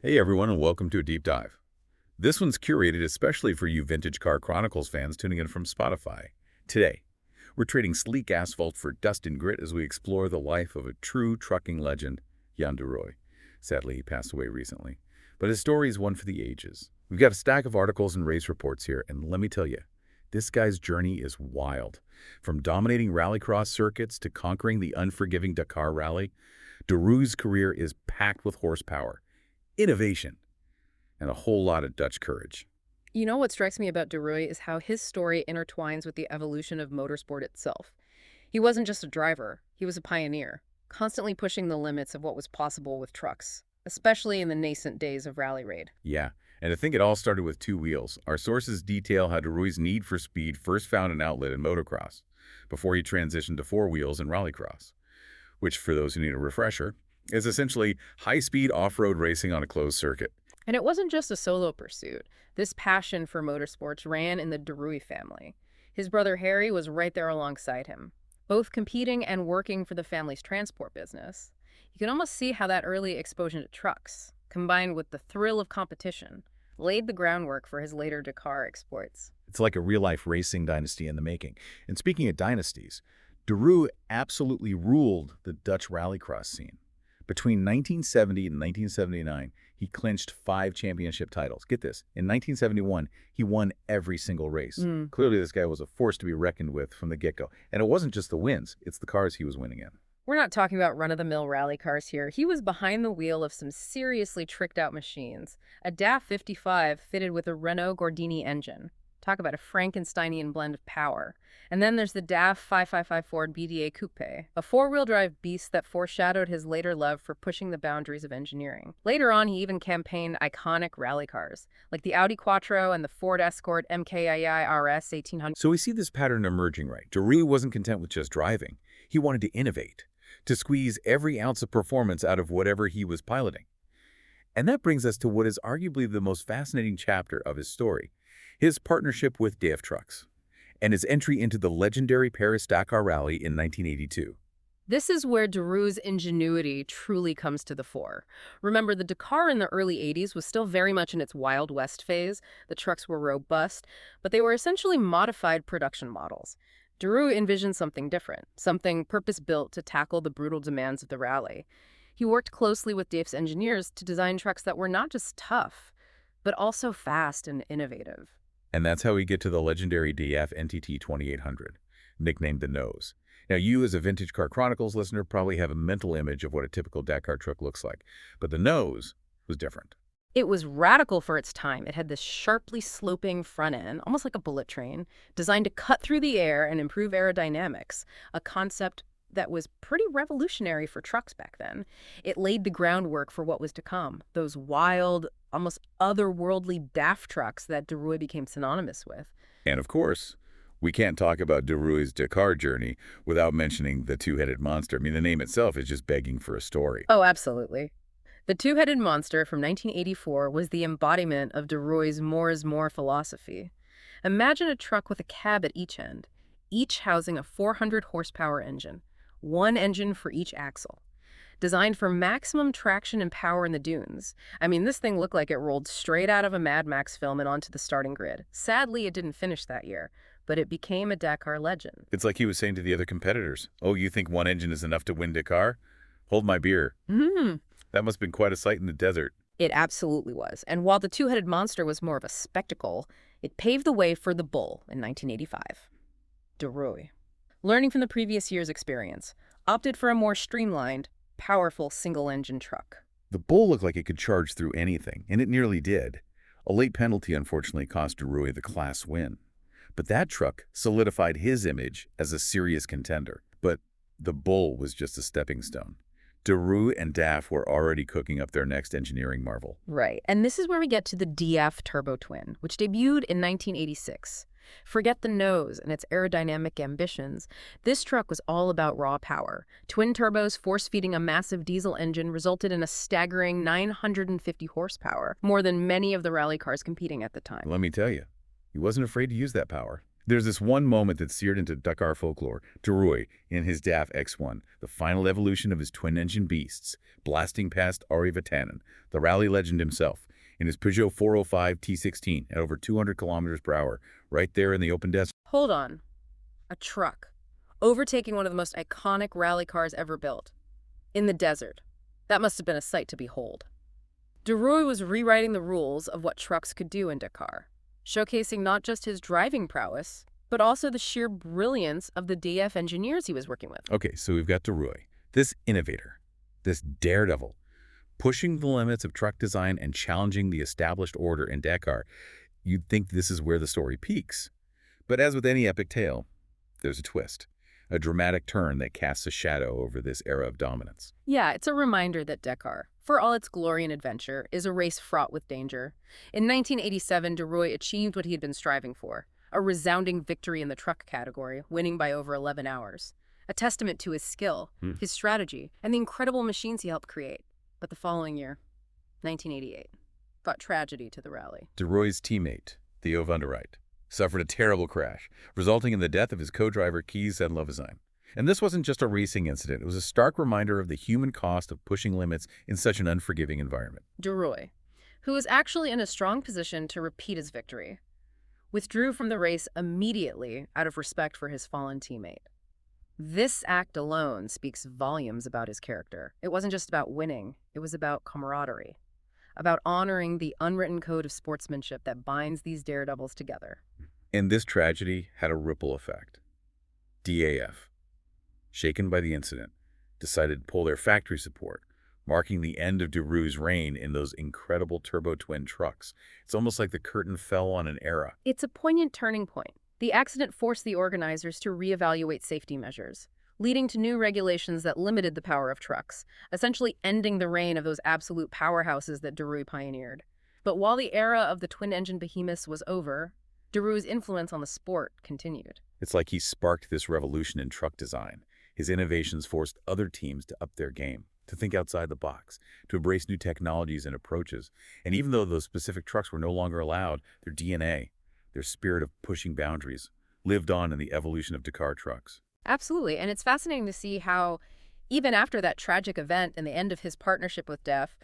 Hey everyone, and welcome to a deep dive. This one's curated especially for you Vintage Car Chronicles fans tuning in from Spotify. Today, we're trading sleek asphalt for dust and grit as we explore the life of a true trucking legend, Jan de Rooy. Sadly, he passed away recently, but his story is one for the ages. We've got a stack of articles and race reports here, and let me tell you, this guy's journey is wild. From dominating rallycross circuits to conquering the unforgiving Dakar Rally, de Rooy's career is packed with horsepower, innovation, and a whole lot of Dutch courage. You know what strikes me about de Rooy is how his story intertwines with the evolution of motorsport itself. He wasn't just a driver, he was a pioneer, constantly pushing the limits of what was possible with trucks, especially in the nascent days of rally raid. Yeah, and I think it all started with two wheels. Our sources detail how de Rooy's need for speed first found an outlet in motocross, before he transitioned to four wheels in rallycross, which, for those who need a refresher, is essentially high-speed off-road racing on a closed circuit. And it wasn't just a solo pursuit. This passion for motorsports ran in the de Rooy family. His brother Harry was right there alongside him, both competing and working for the family's transport business. You can almost see how that early exposure to trucks, combined with the thrill of competition, laid the groundwork for his later Dakar exploits. It's like a real-life racing dynasty in the making. And speaking of dynasties, de Rooy absolutely ruled the Dutch rallycross scene. Between 1970 and 1979, he clinched 5 championship titles. Get this, in 1971, he won every single race. Clearly, this guy was a force to be reckoned with from the get-go. And it wasn't just the wins, it's the cars he was winning in. We're not talking about run-of-the-mill rally cars here. He was behind the wheel of some seriously tricked-out machines. A DAF 55 fitted with a Renault Gordini engine. Talk about a Frankensteinian blend of power. And then there's the DAF 555 Ford BDA Coupe, a four-wheel drive beast that foreshadowed his later love for pushing the boundaries of engineering. Later on, he even campaigned iconic rally cars, like the Audi Quattro and the Ford Escort MKII RS 1800. So we see this pattern emerging, right? De Rooy wasn't content with just driving. He wanted to innovate, to squeeze every ounce of performance out of whatever he was piloting. And that brings us to what is arguably the most fascinating chapter of his story, his partnership with DAF Trucks, and his entry into the legendary Paris-Dakar Rally in 1982. This is where de Rooy's ingenuity truly comes to the fore. Remember, the Dakar in the early 80s was still very much in its Wild West phase. The trucks were robust, but they were essentially modified production models. De Rooy envisioned something different, something purpose-built to tackle the brutal demands of the rally. He worked closely with DAF's engineers to design trucks that were not just tough, but also fast and innovative. And that's how we get to the legendary DAF NTT 2800, nicknamed the Nose. Now, you as a Vintage Car Chronicles listener probably have a mental image of what a typical Dakar truck looks like, but the Nose was different. It was radical for its time. It had this sharply sloping front end, almost like a bullet train, designed to cut through the air and improve aerodynamics, a concept that was pretty revolutionary for trucks back then. It laid the groundwork for what was to come, those wild, almost otherworldly DAF trucks that de Rooy became synonymous with. And of course, we can't talk about de Rooy's Dakar journey without mentioning the two-headed monster. I mean, the name itself is just begging for a story. Oh, absolutely. The two-headed monster from 1984 was the embodiment of de Rooy's more is more philosophy. Imagine a truck with a cab at each end, each housing a 400 horsepower engine, one engine for each axle, designed for maximum traction and power in the dunes. I mean, this thing looked like it rolled straight out of a Mad Max film and onto the starting grid. Sadly, it didn't finish that year, but it became a Dakar legend. It's like he was saying to the other competitors, oh, you think one engine is enough to win Dakar? Hold my beer. That must have been quite a sight in the desert. It absolutely was. And while the two-headed monster was more of a spectacle, it paved the way for the Bull in 1985. De Rooy, learning from the previous year's experience, opted for a more streamlined, powerful single-engine truck. The Bull looked like it could charge through anything, and it nearly did. A late penalty unfortunately cost de Rooy the class win. But that truck solidified his image as a serious contender. But the Bull was just a stepping stone. De Rooy and DAF were already cooking up their next engineering marvel. Right, and this is where we get to the DF Turbo Twin, which debuted in 1986. Forget the nose and its aerodynamic ambitions. This truck was all about raw power. Twin turbos force-feeding a massive diesel engine resulted in a staggering 950 horsepower, more than many of the rally cars competing at the time. Let me tell you, he wasn't afraid to use that power. There's this one moment that's seared into Dakar folklore, de Rooy in his DAF X1, the final evolution of his twin-engine beasts, blasting past Ari Vatanen, the rally legend himself, in his Peugeot 405 T16 at over 200 kilometers per hour, right there in the open desert. Hold on. A truck. Overtaking one of the most iconic rally cars ever built. In the desert. That must have been a sight to behold. De Rooy was rewriting the rules of what trucks could do in Dakar, showcasing not just his driving prowess, but also the sheer brilliance of the DF engineers he was working with. Okay, so we've got de Rooy, this innovator, this daredevil, pushing the limits of truck design and challenging the established order in Dakar. You'd think this is where the story peaks. But as with any epic tale, there's a twist, a dramatic turn that casts a shadow over this era of dominance. Yeah, it's a reminder that Dakar, for all its glory and adventure, is a race fraught with danger. In 1987, de Rooy achieved what he had been striving for, a resounding victory in the truck category, winning by over 11 hours. A testament to his skill, his strategy, and the incredible machines he helped create. But the following year, 1988, brought tragedy to the rally. De Rooy's teammate, Theo van der Rijt, suffered a terrible crash, resulting in the death of his co-driver Kees and Lovazijn. And this wasn't just a racing incident, it was a stark reminder of the human cost of pushing limits in such an unforgiving environment. De Rooy, who was actually in a strong position to repeat his victory, withdrew from the race immediately out of respect for his fallen teammate. This act alone speaks volumes about his character. It wasn't just about winning, it was about camaraderie, about honoring the unwritten code of sportsmanship that binds these daredevils together. And this tragedy had a ripple effect. DAF, shaken by the incident, decided to pull their factory support, marking the end of de Rooy's reign in those incredible turbo-twin trucks. It's almost like the curtain fell on an era. It's a poignant turning point. The accident forced the organizers to reevaluate safety measures, leading to new regulations that limited the power of trucks, essentially ending the reign of those absolute powerhouses that de Rooy pioneered. But while the era of the twin-engine behemoths was over, de Rooy's influence on the sport continued. It's like he sparked this revolution in truck design. His innovations forced other teams to up their game, to think outside the box, to embrace new technologies and approaches. And even though those specific trucks were no longer allowed, their DNA, their spirit of pushing boundaries, lived on in the evolution of Dakar trucks. Absolutely, and it's fascinating to see how, even after that tragic event and the end of his partnership with DEF,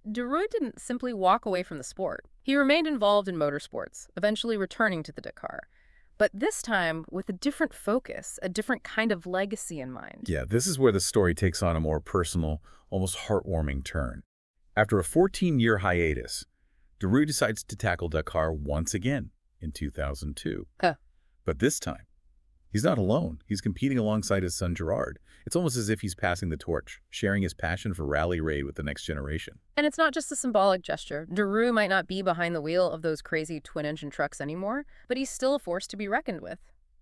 de Rooy didn't simply walk away from the sport. He remained involved in motorsports, eventually returning to the Dakar. But this time with a different focus, a different kind of legacy in mind. Yeah, this is where the story takes on a more personal, almost heartwarming turn. After a 14-year hiatus, de Rooy decides to tackle Dakar once again in 2002. But this time, he's not alone. He's competing alongside his son Gerard. It's almost as if he's passing the torch, sharing his passion for rally raid with the next generation. And it's not just a symbolic gesture. De Rooy might not be behind the wheel of those crazy twin-engine trucks anymore, but he's still a force to be reckoned with.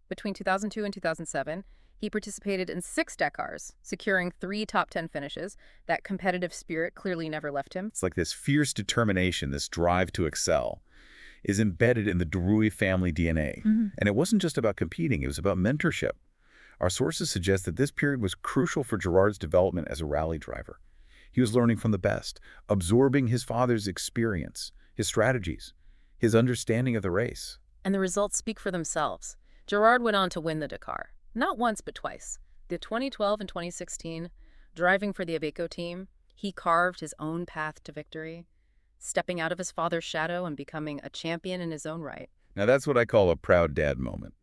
Between 2002 and 2007, he participated in 6 Dakars, securing 3 top 10 finishes. That competitive spirit clearly never left him. It's like this fierce determination, this drive to excel, is embedded in the de Rooy family DNA. And it wasn't just about competing, it was about mentorship. Our sources suggest that this period was crucial for Gerard's development as a rally driver. He was learning from the best, absorbing his father's experience, his strategies, his understanding of the race. And the results speak for themselves. Gerard went on to win the Dakar, not once but twice. The 2012 and 2016, driving for the Iveco team, he carved his own path to victory, stepping out of his father's shadow and becoming a champion in his own right. Now that's what I call a proud dad moment.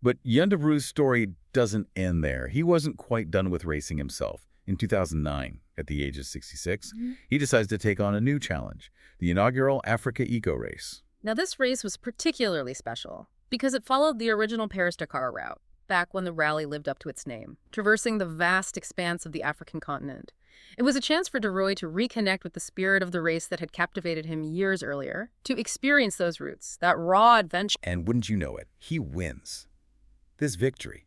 But Jan de Rooy's story doesn't end there. He wasn't quite done with racing himself. In 2009, at the age of 66, he decides to take on a new challenge, the inaugural Africa Eco Race. Now this race was particularly special because it followed the original Paris-Dakar route, back when the rally lived up to its name, traversing the vast expanse of the African continent. It was a chance for de Rooy to reconnect with the spirit of the race that had captivated him years earlier, to experience those roots, that raw adventure. And wouldn't you know it, he wins. This victory,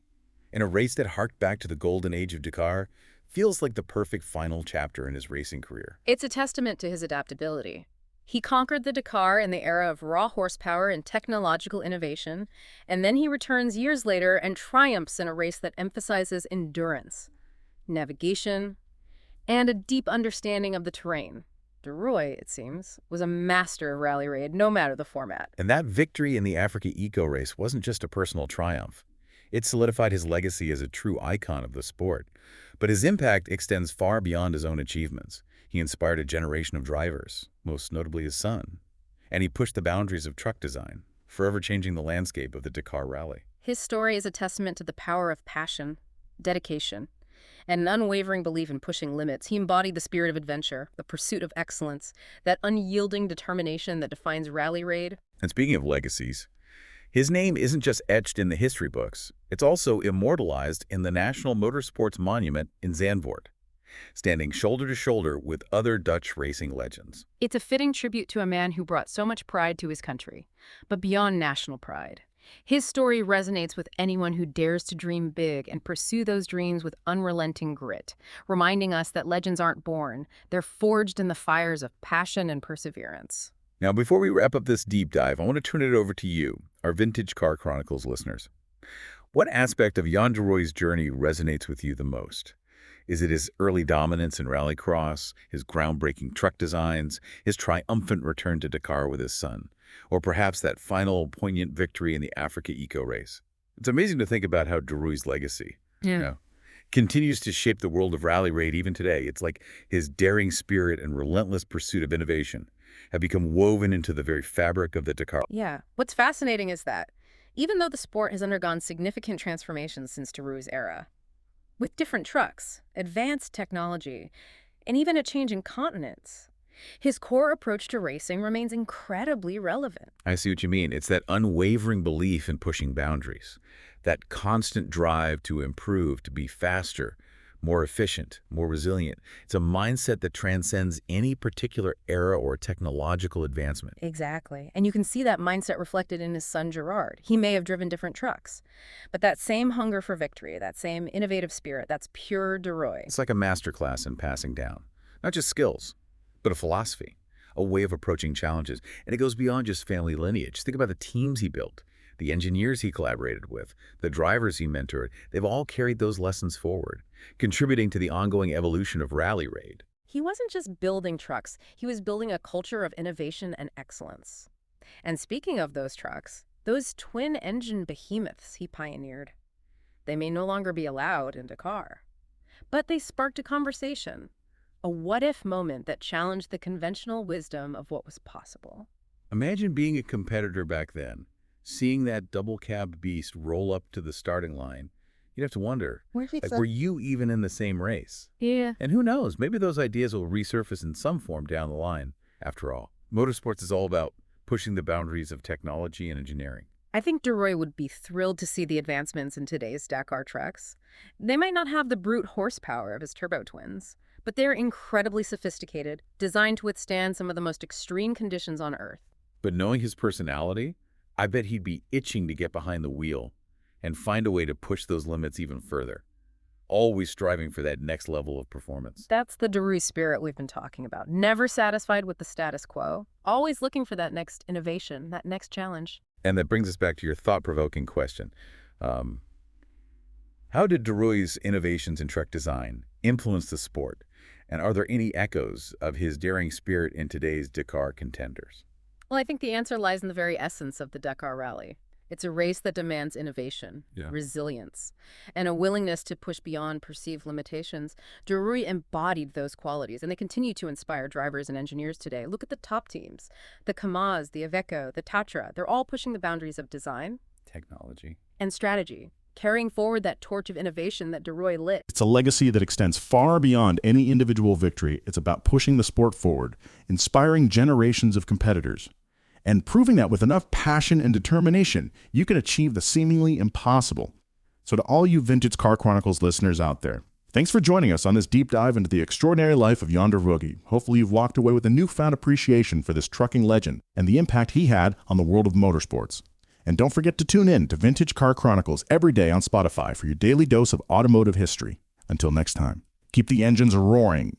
in a race that harked back to the golden age of Dakar, feels like the perfect final chapter in his racing career. It's a testament to his adaptability. He conquered the Dakar in the era of raw horsepower and technological innovation, and then he returns years later and triumphs in a race that emphasizes endurance, navigation, and a deep understanding of the terrain. De Rooy, it seems, was a master of rally raid, no matter the format. And that victory in the Africa Eco Race wasn't just a personal triumph. It solidified his legacy as a true icon of the sport. But his impact extends far beyond his own achievements. He inspired a generation of drivers, most notably his son. And he pushed the boundaries of truck design, forever changing the landscape of the Dakar Rally. His story is a testament to the power of passion, dedication, and an unwavering belief in pushing limits. He embodied the spirit of adventure, the pursuit of excellence, that unyielding determination that defines rally raid. And speaking of legacies, his name isn't just etched in the history books, it's also immortalized in the National Motorsports Monument in Zandvoort, standing shoulder to shoulder with other Dutch racing legends. It's a fitting tribute to a man who brought so much pride to his country, but beyond national pride. His story resonates with anyone who dares to dream big and pursue those dreams with unrelenting grit, reminding us that legends aren't born, they're forged in the fires of passion and perseverance. Now, before we wrap up this deep dive, I want to turn it over to you, our Vintage Car Chronicles listeners. What aspect of Jan de Rooy's journey resonates with you the most? Is it his early dominance in rallycross, his groundbreaking truck designs, his triumphant return to Dakar with his son, or perhaps that final poignant victory in the Africa Eco Race? It's amazing to think about how de Rooy's legacy continues to shape the world of rally raid even today. It's like his daring spirit and relentless pursuit of innovation have become woven into the very fabric of the Dakar. Yeah. What's fascinating is that, even though the sport has undergone significant transformations since de Rooy's era, with different trucks, advanced technology, and even a change in continents, his core approach to racing remains incredibly relevant. I see what you mean. It's that unwavering belief in pushing boundaries, that constant drive to improve, to be faster, more efficient, more resilient. It's a mindset that transcends any particular era or technological advancement. Exactly. And you can see that mindset reflected in his son, Gerard. He may have driven different trucks, but that same hunger for victory, that same innovative spirit, that's pure de Rooy. It's like a masterclass in passing down, not just skills, but a philosophy, a way of approaching challenges. And it goes beyond just family lineage. Think about the teams he built, the engineers he collaborated with, the drivers he mentored. They've all carried those lessons forward, contributing to the ongoing evolution of rally raid. He wasn't just building trucks, he was building a culture of innovation and excellence. And speaking of those trucks, those twin-engine behemoths he pioneered, they may no longer be allowed in Dakar, but they sparked a conversation, a what-if moment that challenged the conventional wisdom of what was possible. Imagine being a competitor back then, seeing that double-cab beast roll up to the starting line. You'd have to wonder, were you even in the same race? Yeah. And who knows, maybe those ideas will resurface in some form down the line. After all, motorsports is all about pushing the boundaries of technology and engineering. I think de Rooy would be thrilled to see the advancements in today's Dakar trucks. They might not have the brute horsepower of his turbo twins, but they're incredibly sophisticated, designed to withstand some of the most extreme conditions on Earth. But knowing his personality, I bet he'd be itching to get behind the wheel and find a way to push those limits even further, always striving for that next level of performance. That's the de Rooy spirit we've been talking about. Never satisfied with the status quo, always looking for that next innovation, that next challenge. And that brings us back to your thought-provoking question. How did de Rooy's innovations in truck design influence the sport? And are there any echoes of his daring spirit in today's Dakar contenders? Well, I think the answer lies in the very essence of the Dakar Rally. It's a race that demands innovation, resilience, and a willingness to push beyond perceived limitations. De Rooy embodied those qualities, and they continue to inspire drivers and engineers today. Look at the top teams. The Kamaz, the Iveco, the Tatra. They're all pushing the boundaries of design, Technology. and strategy, carrying forward that torch of innovation that de Rooy lit. It's a legacy that extends far beyond any individual victory. It's about pushing the sport forward, inspiring generations of competitors, and proving that with enough passion and determination, you can achieve the seemingly impossible. So to all you Vintage Car Chronicles listeners out there, thanks for joining us on this deep dive into the extraordinary life of Jan de Rooy. Hopefully you've walked away with a newfound appreciation for this trucking legend and the impact he had on the world of motorsports. And don't forget to tune in to Vintage Car Chronicles every day on Spotify for your daily dose of automotive history. Until next time, keep the engines roaring,